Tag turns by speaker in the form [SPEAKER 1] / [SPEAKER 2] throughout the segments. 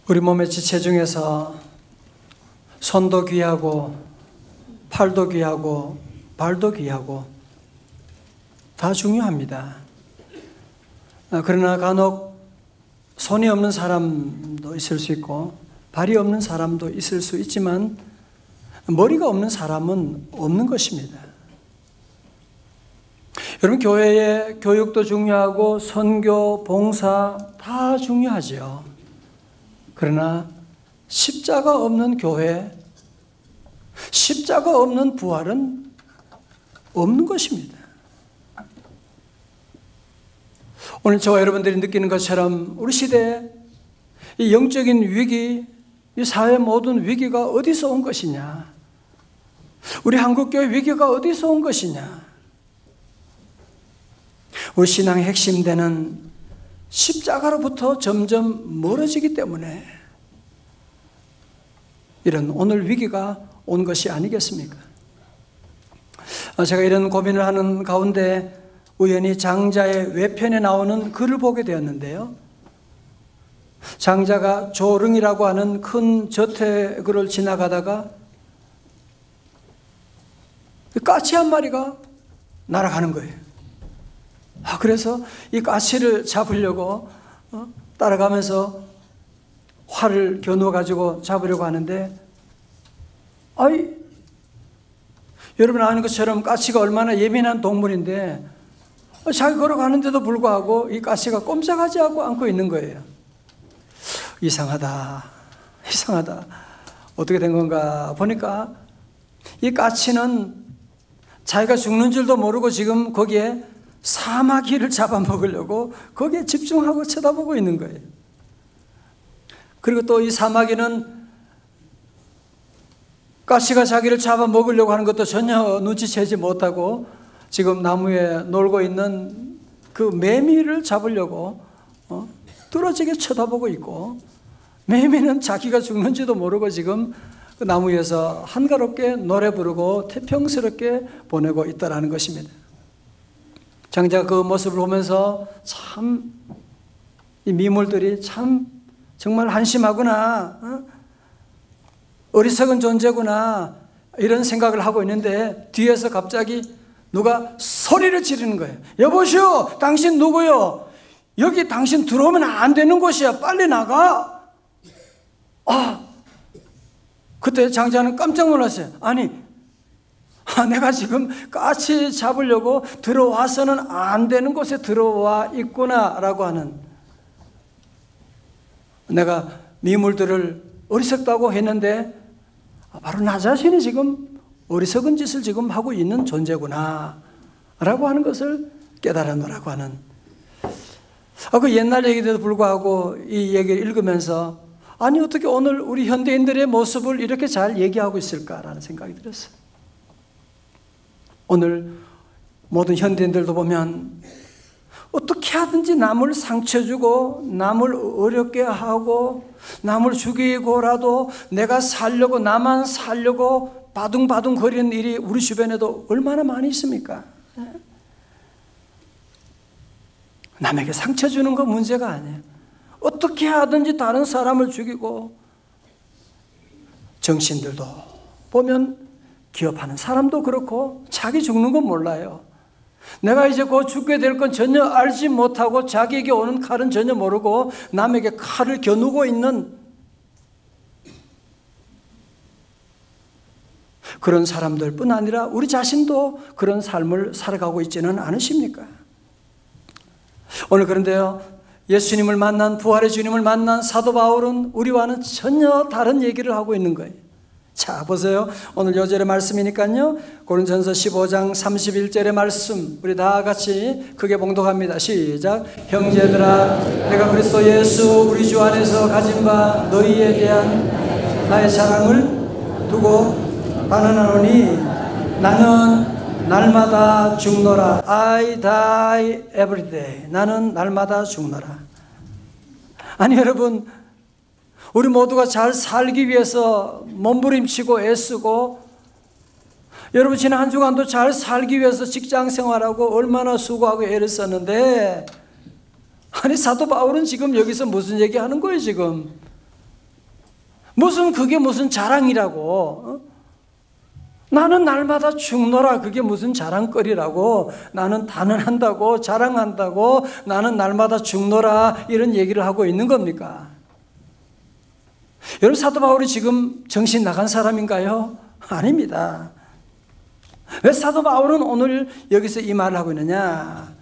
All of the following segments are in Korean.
[SPEAKER 1] 우리 몸의 지체 중에서 손도 귀하고 팔도 귀하고 발도 귀하고 다 중요합니다. 그러나 간혹 손이 없는 사람도 있을 수 있고 발이 없는 사람도 있을 수 있지만 머리가 없는 사람은 없는 것입니다. 여러분, 교회의 교육도 중요하고 선교, 봉사 다 중요하죠. 그러나 십자가 없는 교회, 십자가 없는 부활은 없는 것입니다. 오늘 저와 여러분들이 느끼는 것처럼 우리 시대에 이 영적인 위기, 이 사회 모든 위기가 어디서 온 것이냐? 우리 한국교회 위기가 어디서 온 것이냐? 우리 신앙의 핵심되는 십자가로부터 점점 멀어지기 때문에 이런 오늘 위기가 온 것이 아니겠습니까? 제가 이런 고민을 하는 가운데 우연히 장자의 외편에 나오는 글을 보게 되었는데요. 장자가 조릉이라고 하는 큰 저택을 지나가다가 까치 한 마리가 날아가는 거예요. 그래서 이 까치를 잡으려고 따라가면서 활을 겨누어 가지고 잡으려고 하는데, 여러분 아는 것처럼 까치가 얼마나 예민한 동물인데 자기 걸어가는데도 불구하고 이 까치가 꼼짝하지 않고 안고 있는 거예요. 이상하다. 어떻게 된 건가 보니까 이 까치는 자기가 죽는 줄도 모르고 지금 거기에 사마귀를 잡아먹으려고 거기에 집중하고 쳐다보고 있는 거예요. 그리고 또 이 사마귀는 까치가 자기를 잡아먹으려고 하는 것도 전혀 눈치채지 못하고 지금 나무에 놀고 있는 그 매미를 잡으려고 뚫어지게 쳐다보고 있고, 매미는 자기가 죽는지도 모르고 지금 그 나무 위에서 한가롭게 노래 부르고 태평스럽게 보내고 있다는 것입니다. 장자가 그 모습을 보면서 참 이 미물들이 참 정말 한심하구나, 어리석은 존재구나, 이런 생각을 하고 있는데 뒤에서 갑자기 누가 소리를 지르는 거예요. 여보시오, 당신 누구요? 여기 당신 들어오면 안 되는 곳이야. 빨리 나가. 그때 장자는 깜짝 놀랐어요. 내가 지금 까치 잡으려고 들어와서는 안 되는 곳에 들어와 있구나 라고 하는, 내가 미물들을 어리석다고 했는데 바로 나 자신이 지금 어리석은 짓을 지금 하고 있는 존재구나 라고 하는 것을 깨달았노라고 하는, 그 옛날 얘기에도 불구하고 이 얘기를 읽으면서 어떻게 오늘 우리 현대인들의 모습을 이렇게 잘 얘기하고 있을까라는 생각이 들었어요. 오늘 모든 현대인들도 보면 어떻게 하든지 남을 상처 주고 남을 어렵게 하고 남을 죽이고라도 내가 살려고, 나만 살려고 바둥바둥 거리는 일이 우리 주변에도 얼마나 많이 있습니까? 남에게 상처 주는 건 문제가 아니에요. 어떻게 하든지 다른 사람을 죽이고, 정신들도 보면 기업하는 사람도 그렇고 자기 죽는 건 몰라요. 내가 이제 곧 죽게 될 건 전혀 알지 못하고 자기에게 오는 칼은 전혀 모르고 남에게 칼을 겨누고 있는 그런 사람들뿐 아니라 우리 자신도 그런 삶을 살아가고 있지는 않으십니까? 오늘 그런데요, 예수님을 만난, 부활의 주님을 만난 사도 바울은 우리와는 전혀 다른 얘기를 하고 있는 거예요. 자, 보세요. 오늘 요절의 말씀이니까요, 고린도전서 15장 31절의 말씀 우리 다 같이 크게 봉독합니다. 시작. 형제들아, 내가 그리스도 예수 우리 주 안에서 가진 바 너희에 대한 나의 사랑을 두고 반응하노니 나는 날마다 죽노라. I die every day. 나는 날마다 죽노라. 여러분, 우리 모두가 잘 살기 위해서 몸부림치고 애쓰고, 여러분 지난 한 주간도 잘 살기 위해서 직장 생활하고 얼마나 수고하고 애를 썼는데, 사도 바울은 지금 여기서 무슨 얘기하는 거예요 지금? 그게 무슨 자랑이라고. 나는 날마다 죽노라. 그게 무슨 자랑거리라고. 나는 단언한다고, 자랑한다고, 나는 날마다 죽노라. 이런 얘기를 하고 있는 겁니까? 여러분, 사도 바울이 지금 정신 나간 사람인가요? 아닙니다. 왜 사도 바울은 오늘 여기서 이 말을 하고 있느냐?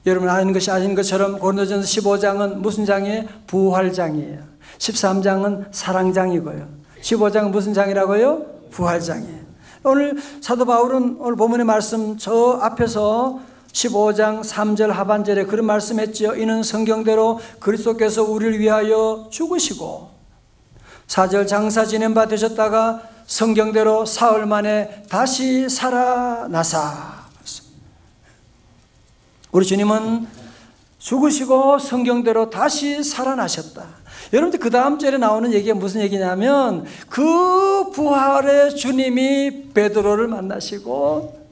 [SPEAKER 1] 여러분 아시는 것처럼 고린도전서 15장은 무슨 장이에요? 부활장이에요. 13장은 사랑장이고요. 15장은 무슨 장이라고요? 부활장이에요. 오늘 사도 바울은 오늘 본문의 말씀 저 앞에서 15장 3절 하반절에 그런 말씀했지요. 이는 성경대로 그리스도께서 우리를 위하여 죽으시고 4절 장사 지낸 바 되셨다가 성경대로 사흘 만에 다시 살아나사. 우리 주님은 죽으시고 성경대로 다시 살아나셨다. 여러분들 그 다음 절에 나오는 얘기가 무슨 얘기냐면 그 부활의 주님이 베드로를 만나시고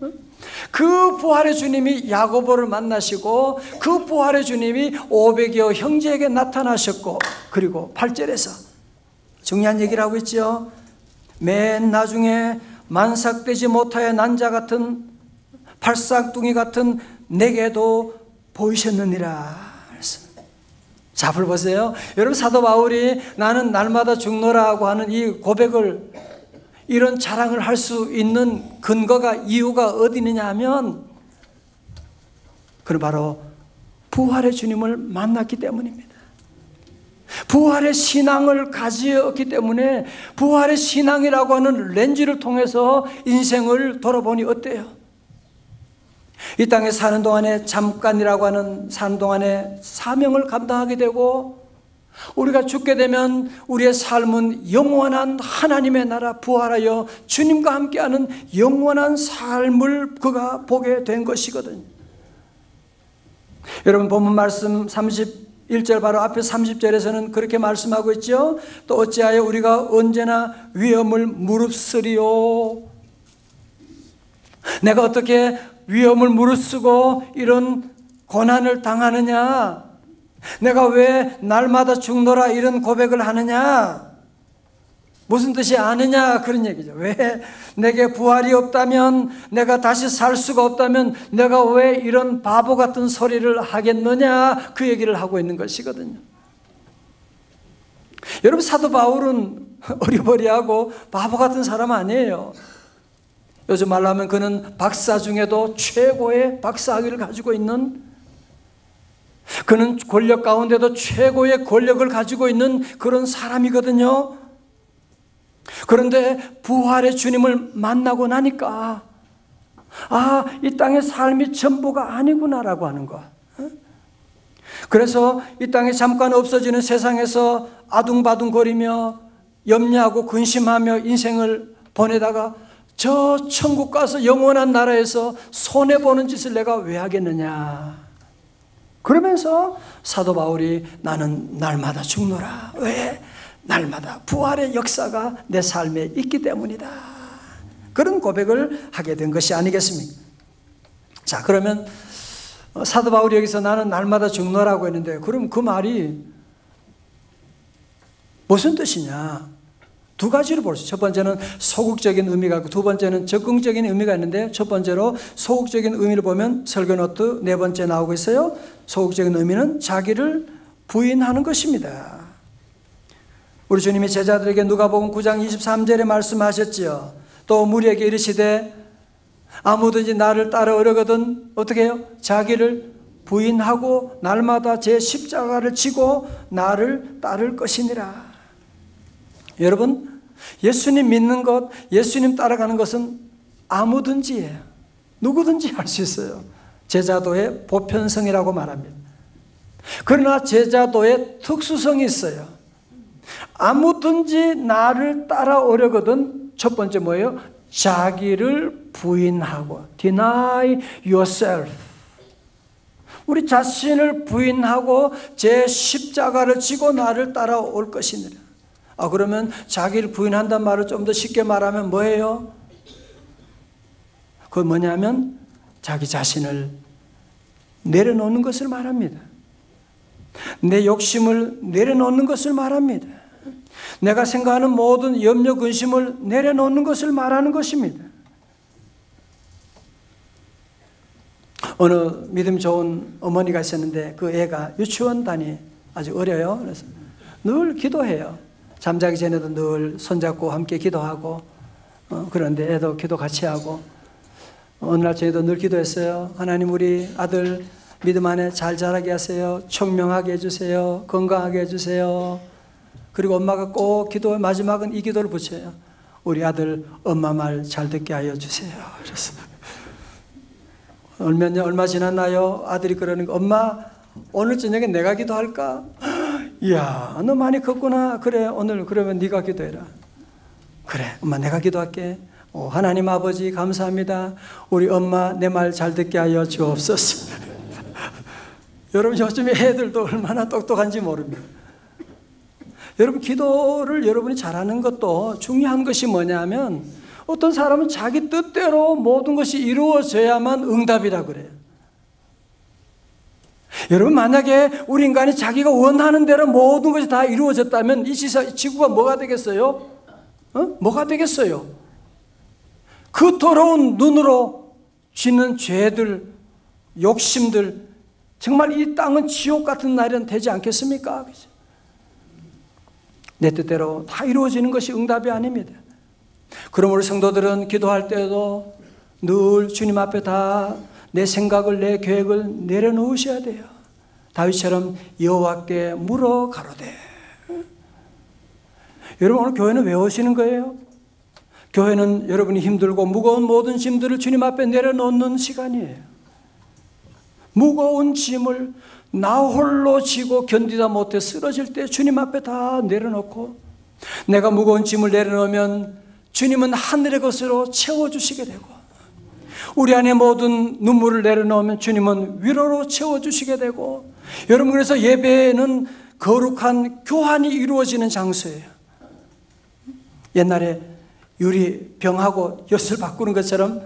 [SPEAKER 1] 그 부활의 주님이 야고보를 만나시고 그 부활의 주님이 500여 형제에게 나타나셨고 그리고 8절에서 중요한 얘기를 하고 있죠. 맨 나중에 만삭되지 못하여 난자 같은 팔싹둥이 같은 내게도 보이셨느니라. 자, 보세요. 여러분 사도 바울이 나는 날마다 죽노라고 하는 이 고백을 이런 자랑을 할 수 있는 근거가 이유가 어디 있느냐 하면 그는 바로 부활의 주님을 만났기 때문입니다. 부활의 신앙을 가지었기 때문에 부활의 신앙이라고 하는 렌즈를 통해서 인생을 돌아보니 어때요? 이 땅에 사는 동안에 잠깐이라고 하는 사는 동안에 사명을 감당하게 되고 우리가 죽게 되면 우리의 삶은 영원한 하나님의 나라 부활하여 주님과 함께하는 영원한 삶을 그가 보게 된 것이거든요. 여러분 본문 말씀 31절 바로 앞에 30절에서는 그렇게 말씀하고 있죠. 또 어찌하여 우리가 언제나 위험을 무릅쓰리요. 내가 어떻게 위험을 무릅쓰고 이런 고난을 당하느냐? 내가 왜 날마다 죽노라 이런 고백을 하느냐? 무슨 뜻이 아느냐? 그런 얘기죠. 왜 내게 부활이 없다면, 내가 다시 살 수가 없다면 내가 왜 이런 바보 같은 소리를 하겠느냐? 그 얘기를 하고 있는 것이거든요. 여러분 사도 바울은 어리버리하고 바보 같은 사람 아니에요. 요즘 말로 하면 그는 박사 중에도 최고의 박사학위를 가지고 있는, 그는 권력 가운데도 최고의 권력을 가지고 있는 그런 사람이거든요. 그런데 부활의 주님을 만나고 나니까 이 땅의 삶이 전부가 아니구나라고 하는 거. 그래서 이 땅에 잠깐 없어지는 세상에서 아둥바둥거리며 염려하고 근심하며 인생을 보내다가 저 천국 가서 영원한 나라에서 손해보는 짓을 내가 왜 하겠느냐. 그러면서 사도 바울이 나는 날마다 죽노라. 왜? 날마다 부활의 역사가 내 삶에 있기 때문이다. 그런 고백을 하게 된 것이 아니겠습니까? 자, 그러면 사도 바울이 여기서 나는 날마다 죽노라고 했는데 그럼 그 말이 무슨 뜻이냐? 두 가지로 볼 수 있어요. 첫 번째는 소극적인 의미가 있고 두 번째는 적극적인 의미가 있는데 첫 번째로 소극적인 의미를 보면 설교 노트 네 번째 나오고 있어요. 소극적인 의미는 자기를 부인하는 것입니다. 우리 주님이 제자들에게 누가복음 9장 23절에 말씀하셨지요. 또 무리에게 이르시되 아무든지 나를 따르려거든 어떻게 해요? 자기를 부인하고 날마다 제 십자가를 지고 나를 따를 것이니라. 여러분, 예수님 믿는 것, 예수님 따라가는 것은 아무든지예요. 누구든지 할 수 있어요. 제자도의 보편성이라고 말합니다. 그러나 제자도의 특수성이 있어요. 아무든지 나를 따라오려거든 첫 번째 뭐예요? 자기를 부인하고 deny yourself. 우리 자신을 부인하고 제 십자가를 지고 나를 따라올 것이니라. 그러면 자기를 부인한다는 말을 좀 더 쉽게 말하면 뭐예요? 그건 뭐냐면 자기 자신을 내려놓는 것을 말합니다. 내 욕심을 내려놓는 것을 말합니다. 내가 생각하는 모든 염려, 근심을 내려놓는 것을 말하는 것입니다. 어느 믿음 좋은 어머니가 있었는데 그 애가 유치원 아직 어려요. 그래서 늘 기도해요. 잠자기 전에도 늘 손잡고 함께 기도하고, 그런데 애도 기도 같이 하고, 어느 날 저희도 늘 기도했어요. 하나님, 우리 아들 믿음 안에 잘 자라게 하세요. 총명하게 해주세요. 건강하게 해주세요. 그리고 엄마가 꼭 기도의 마지막은 이 기도를 붙여요. 우리 아들 엄마 말 잘 듣게 하여 주세요. 그래서 얼마 지났나요? 아들이 그러는 거, 엄마 오늘 저녁에 내가 기도할까? 이야, 너 많이 컸구나. 그래, 오늘 그러면 네가 기도해라. 그래, 엄마 내가 기도할게. 하나님 아버지 감사합니다. 우리 엄마 내 말 잘 듣게 하여 주옵소서. 여러분, 요즘에 애들도 얼마나 똑똑한지 모릅니다. 여러분, 기도를 여러분이 잘하는 것도 중요한 것이 뭐냐면, 어떤 사람은 자기 뜻대로 모든 것이 이루어져야만 응답이라고 그래요. 여러분, 만약에 우리 인간이 자기가 원하는 대로 모든 것이 다 이루어졌다면 이 지구가 뭐가 되겠어요? 뭐가 되겠어요? 그 더러운 눈으로 쥐는 죄들, 욕심들, 정말 이 땅은 지옥 같은 날은 되지 않겠습니까? 내 뜻대로 다 이루어지는 것이 응답이 아닙니다. 그럼 우리 성도들은 기도할 때도 늘 주님 앞에 다 내 생각을, 내 계획을 내려놓으셔야 돼요. 다윗처럼 여호와께 물어 가로되. 여러분, 오늘 교회는 왜 오시는 거예요? 교회는 여러분이 힘들고 무거운 모든 짐들을 주님 앞에 내려놓는 시간이에요. 무거운 짐을 나 홀로 지고 견디다 못해 쓰러질 때 주님 앞에 다 내려놓고, 내가 무거운 짐을 내려놓으면 주님은 하늘의 것으로 채워주시게 되고, 우리 안에 모든 눈물을 내려놓으면 주님은 위로로 채워주시게 되고, 여러분, 그래서 예배는 거룩한 교환이 이루어지는 장소예요. 옛날에 유리병하고 엿을 바꾸는 것처럼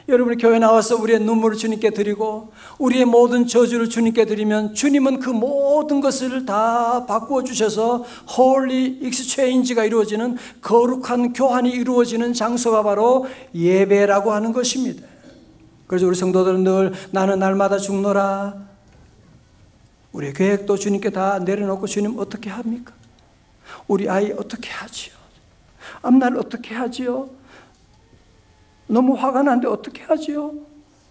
[SPEAKER 1] 여러분이 교회 나와서 우리의 눈물을 주님께 드리고 우리의 모든 저주를 주님께 드리면 주님은 그 모든 것을 다 바꾸어 주셔서 홀리 익스체인지가 이루어지는 거룩한 교환이 이루어지는 장소가 바로 예배라고 하는 것입니다. 그래서 우리 성도들은 늘 나는 날마다 죽노라. 우리의 계획도 주님께 다 내려놓고, 주님 어떻게 합니까? 우리 아이 어떻게 하지요? 앞날 어떻게 하지요? 너무 화가 나는데 어떻게 하지요?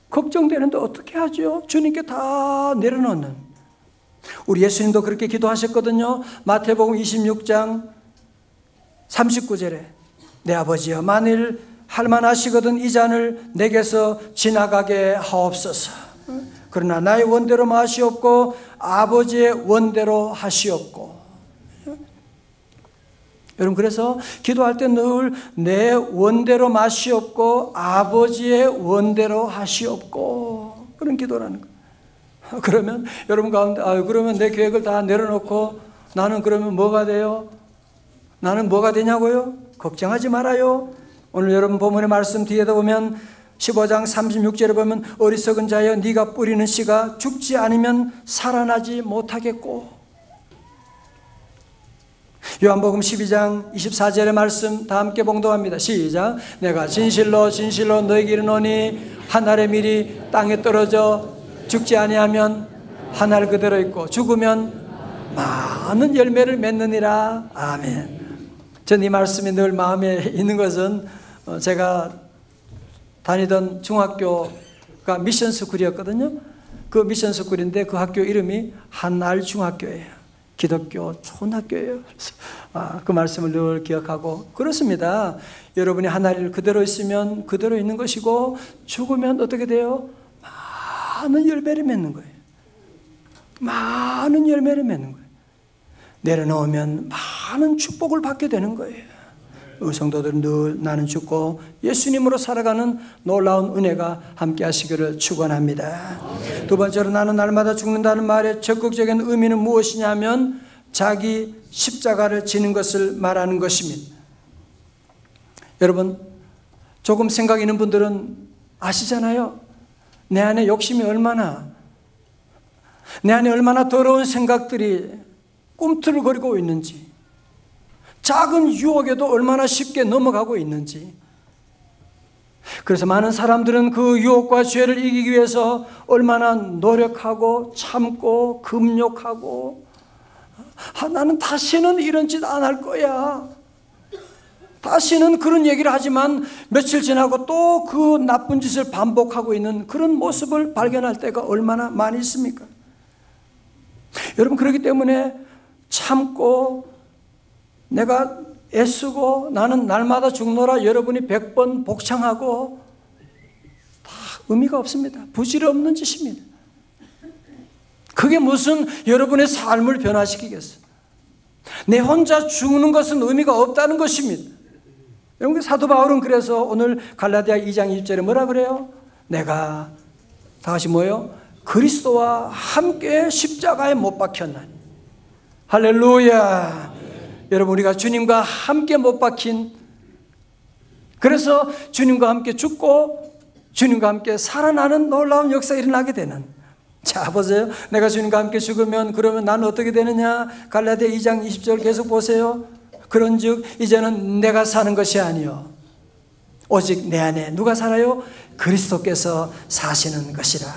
[SPEAKER 1] 걱정되는데 어떻게 하지요? 주님께 다 내려놓는, 우리 예수님도 그렇게 기도하셨거든요. 마태복음 26장 39절에 내 아버지여, 만일 할만하시거든 이 잔을 내게서 지나가게 하옵소서. 그러나 나의 원대로 마시옵고 아버지의 원대로 하시옵고. 여러분, 그래서 기도할 때 늘 내 원대로 마시옵고 아버지의 원대로 하시옵고, 그런 기도라는 거예요. 그러면 여러분 가운데 그러면 내 계획을 다 내려놓고 나는 그러면 뭐가 돼요? 나는 뭐가 되냐고요? 걱정하지 말아요. 오늘 여러분 본문의 말씀 뒤에도 보면 15장 36절에 보면 어리석은 자여 네가 뿌리는 씨가 죽지 않으면 살아나지 못하겠고, 요한복음 12장 24절의 말씀 다 함께 봉독합니다. 시작. 내가 진실로 진실로 너에게 이르노니 한 알의 밀이 땅에 떨어져 죽지 아니하면 한 알 그대로 있고 죽으면 많은 열매를 맺느니라. 아멘. 전 이 말씀이 늘 마음에 있는 것은 제가 다니던 중학교가 미션스쿨이었거든요. 그 미션스쿨인데 그 학교 이름이 한알 중학교예요. 기독교 좋은 학교예요. 그래서 그 말씀을 늘 기억하고, 그렇습니다. 여러분이 하나를 그대로 있으면 그대로 있는 것이고 죽으면 어떻게 돼요? 많은 열매를 맺는 거예요. 많은 열매를 맺는 거예요. 내려놓으면 많은 축복을 받게 되는 거예요. 우리 성도들은 늘 나는 죽고 예수님으로 살아가는 놀라운 은혜가 함께 하시기를 축원합니다. 두 번째로 나는 날마다 죽는다는 말의 적극적인 의미는 무엇이냐면 자기 십자가를 지는 것을 말하는 것입니다. 여러분, 조금 생각 있는 분들은 아시잖아요. 내 안에 욕심이 얼마나, 내 안에 얼마나 더러운 생각들이 꿈틀거리고 있는지, 작은 유혹에도 얼마나 쉽게 넘어가고 있는지. 그래서 많은 사람들은 그 유혹과 죄를 이기기 위해서 얼마나 노력하고 참고 금욕하고, 나는 다시는 이런 짓 안 할 거야, 다시는 그런 얘기를 하지만 며칠 지나고 또 그 나쁜 짓을 반복하고 있는 그런 모습을 발견할 때가 얼마나 많이 있습니까? 여러분, 그렇기 때문에 참고 내가 애쓰고 나는 날마다 죽노라 여러분이 100번 복창하고 다 의미가 없습니다. 부질없는 짓입니다. 그게 무슨 여러분의 삶을 변화시키겠어요? 내 혼자 죽는 것은 의미가 없다는 것입니다. 여러분, 사도 바울은 그래서 오늘 갈라디아 2장 20절에 뭐라 그래요? 내가 다 같이 뭐예요? 그리스도와 함께 십자가에 못 박혔나니. 할렐루야. 여러분, 우리가 주님과 함께 못 박힌, 그래서 주님과 함께 죽고 주님과 함께 살아나는 놀라운 역사가 일어나게 되는. 자, 보세요. 내가 주님과 함께 죽으면 그러면 나는 어떻게 되느냐? 갈라디아 2장 20절 계속 보세요. 그런즉 이제는 내가 사는 것이 아니요 오직 내 안에 누가 살아요? 그리스도께서 사시는 것이라.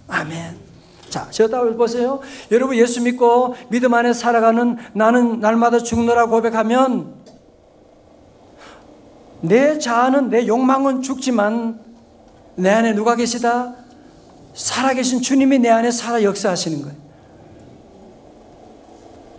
[SPEAKER 1] 아멘. 자, 저 답을 보세요. 여러분, 예수 믿고 믿음 안에 살아가는 나는 날마다 죽노라 고백하면 내 자아는, 내 욕망은 죽지만 내 안에 누가 계시다? 살아계신 주님이 내 안에 살아 역사하시는 거예요.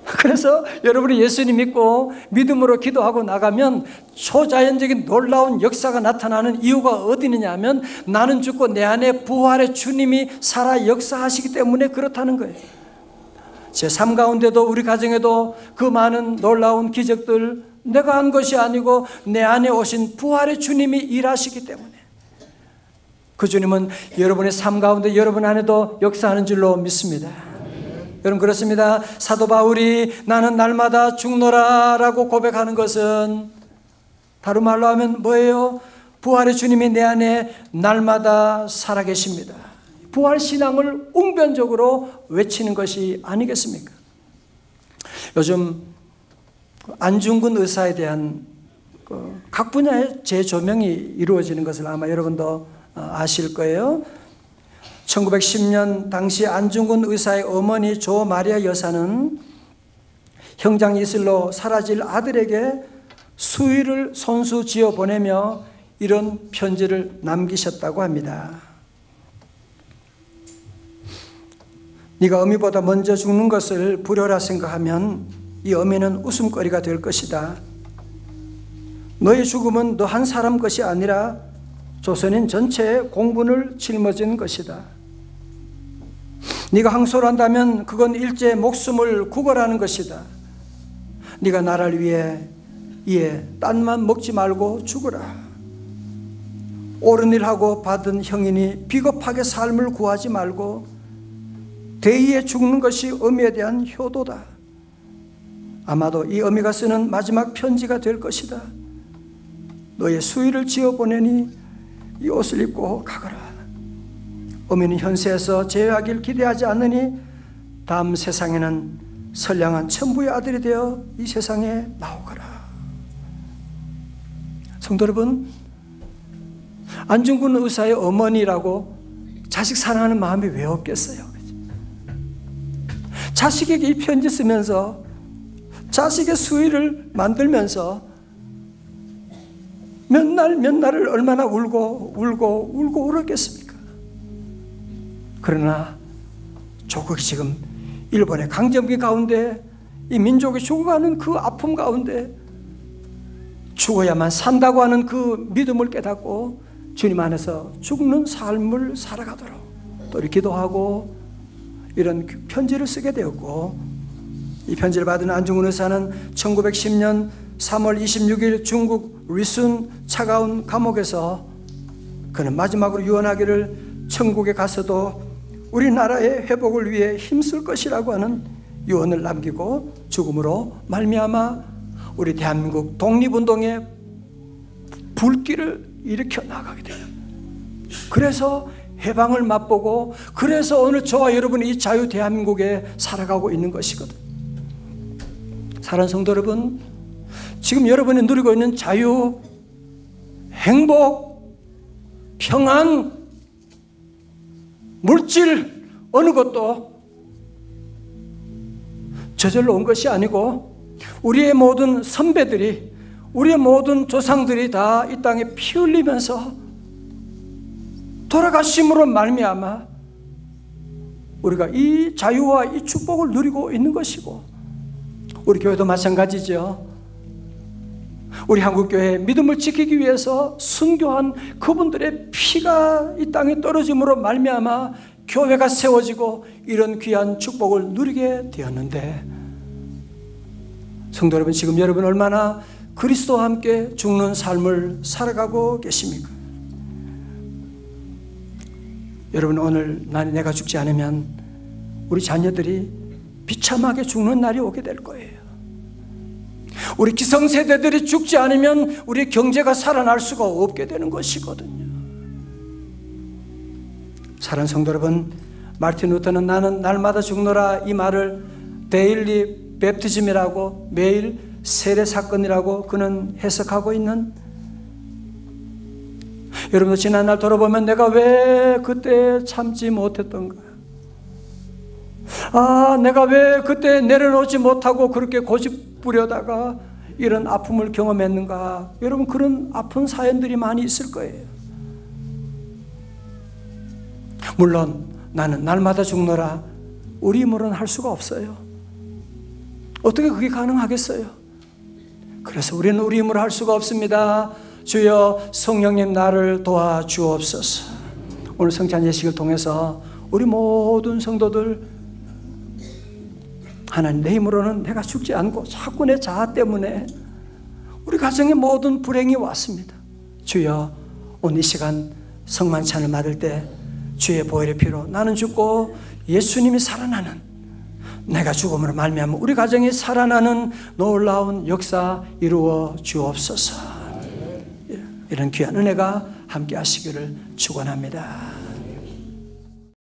[SPEAKER 1] 그래서 여러분이 예수님 믿고 믿음으로 기도하고 나가면 초자연적인 놀라운 역사가 나타나는 이유가 어디 있느냐 하면 나는 죽고 내 안에 부활의 주님이 살아 역사하시기 때문에 그렇다는 거예요. 제 삶 가운데도 우리 가정에도 그 많은 놀라운 기적들 내가 한 것이 아니고 내 안에 오신 부활의 주님이 일하시기 때문에 그 주님은 여러분의 삶 가운데 여러분 안에도 역사하는 줄로 믿습니다. 여러분, 그렇습니다. 사도 바울이 나는 날마다 죽노라 라고 고백하는 것은 다른 말로 하면 뭐예요? 부활의 주님이 내 안에 날마다 살아계십니다. 부활 신앙을 웅변적으로 외치는 것이 아니겠습니까? 요즘 안중근 의사에 대한 각 분야의 재조명이 이루어지는 것을 아마 여러분도 아실 거예요. 1910년 당시 안중근 의사의 어머니 조 마리아 여사는 형장 이슬로 사라질 아들에게 수의를 손수 지어 보내며 이런 편지를 남기셨다고 합니다. 네가 어미보다 먼저 죽는 것을 불효라 생각하면 이 어미는 웃음거리가 될 것이다. 너의 죽음은 너 한 사람 것이 아니라 조선인 전체의 공분을 짊어진 것이다. 네가 항소한다면 그건 일제의 목숨을 구걸하는 것이다. 네가 나라를 위해 이에 딴만 먹지 말고 죽으라. 옳은 일하고 받은 형이니 비겁하게 삶을 구하지 말고 대의에 죽는 것이 어미에 대한 효도다. 아마도 이 어미가 쓰는 마지막 편지가 될 것이다. 너의 수의를 지어 보내니 이 옷을 입고 가거라. 어미는 현세에서 제외하길 기대하지 않으니 다음 세상에는 선량한 천부의 아들이 되어 이 세상에 나오거라. 성도 여러분, 안중근 의사의 어머니라고 자식 사랑하는 마음이 왜 없겠어요? 자식에게 이 편지 쓰면서 자식의 수의를 만들면서 몇 날을 얼마나 울고 울었겠습니까? 그러나 조국이 지금 일본의 강점기 가운데 이 민족이 죽어가는 그 아픔 가운데 죽어야만 산다고 하는 그 믿음을 깨닫고 주님 안에서 죽는 삶을 살아가도록 또 이렇게 기도하고 이런 편지를 쓰게 되었고, 이 편지를 받은 안중근 의사는 1910년 3월 26일 중국 리순 차가운 감옥에서 그는 마지막으로 유언하기를 천국에 가서도 우리나라의 회복을 위해 힘쓸 것이라고 하는 유언을 남기고 죽음으로 말미암아 우리 대한민국 독립운동의 불길을 일으켜 나가게 돼요. 그래서 해방을 맛보고, 그래서 오늘 저와 여러분이 이 자유 대한민국에 살아가고 있는 것이거든. 사랑하는 성도 여러분, 지금 여러분이 누리고 있는 자유, 행복, 평안, 물질 어느 것도 저절로 온 것이 아니고 우리의 모든 선배들이, 우리의 모든 조상들이 다 이 땅에 피 흘리면서 돌아가심으로 말미암아 우리가 이 자유와 이 축복을 누리고 있는 것이고, 우리 교회도 마찬가지죠. 우리 한국교회 믿음을 지키기 위해서 순교한 그분들의 피가 이 땅에 떨어짐으로 말미암아 교회가 세워지고 이런 귀한 축복을 누리게 되었는데, 성도 여러분, 지금 여러분 얼마나 그리스도와 함께 죽는 삶을 살아가고 계십니까? 여러분, 오늘 내가 죽지 않으면 우리 자녀들이 비참하게 죽는 날이 오게 될 거예요. 우리 기성세대들이 죽지 않으면 우리 경제가 살아날 수가 없게 되는 것이거든요. 사랑하는 성도 여러분, 마르틴 루터는 나는 날마다 죽노라 이 말을 데일리 베프티즘이라고, 매일 세례 사건이라고 그는 해석하고 있는, 여러분도 지난날 돌아보면 내가 왜 그때 참지 못했던가, 내가 왜 그때 내려놓지 못하고 그렇게 고집부려다가 이런 아픔을 경험했는가. 여러분, 그런 아픈 사연들이 많이 있을 거예요. 물론 나는 날마다 죽노라 우리 힘으로는 할 수가 없어요. 어떻게 그게 가능하겠어요? 그래서 우리는 우리 힘으로 할 수가 없습니다. 주여 성령님 나를 도와주옵소서. 오늘 성찬 예식을 통해서 우리 모든 성도들, 하나님, 내 힘으로는 내가 죽지 않고 자꾸 내 자아 때문에 우리 가정에 모든 불행이 왔습니다. 주여, 오늘 이 시간 성만찬을 받을 때 주의 보혈의 피로 나는 죽고 예수님이 살아나는, 내가 죽음으로 말미암아 우리 가정이 살아나는 놀라운 역사 이루어 주옵소서. 이런 귀한 은혜가 함께 하시기를 축원합니다.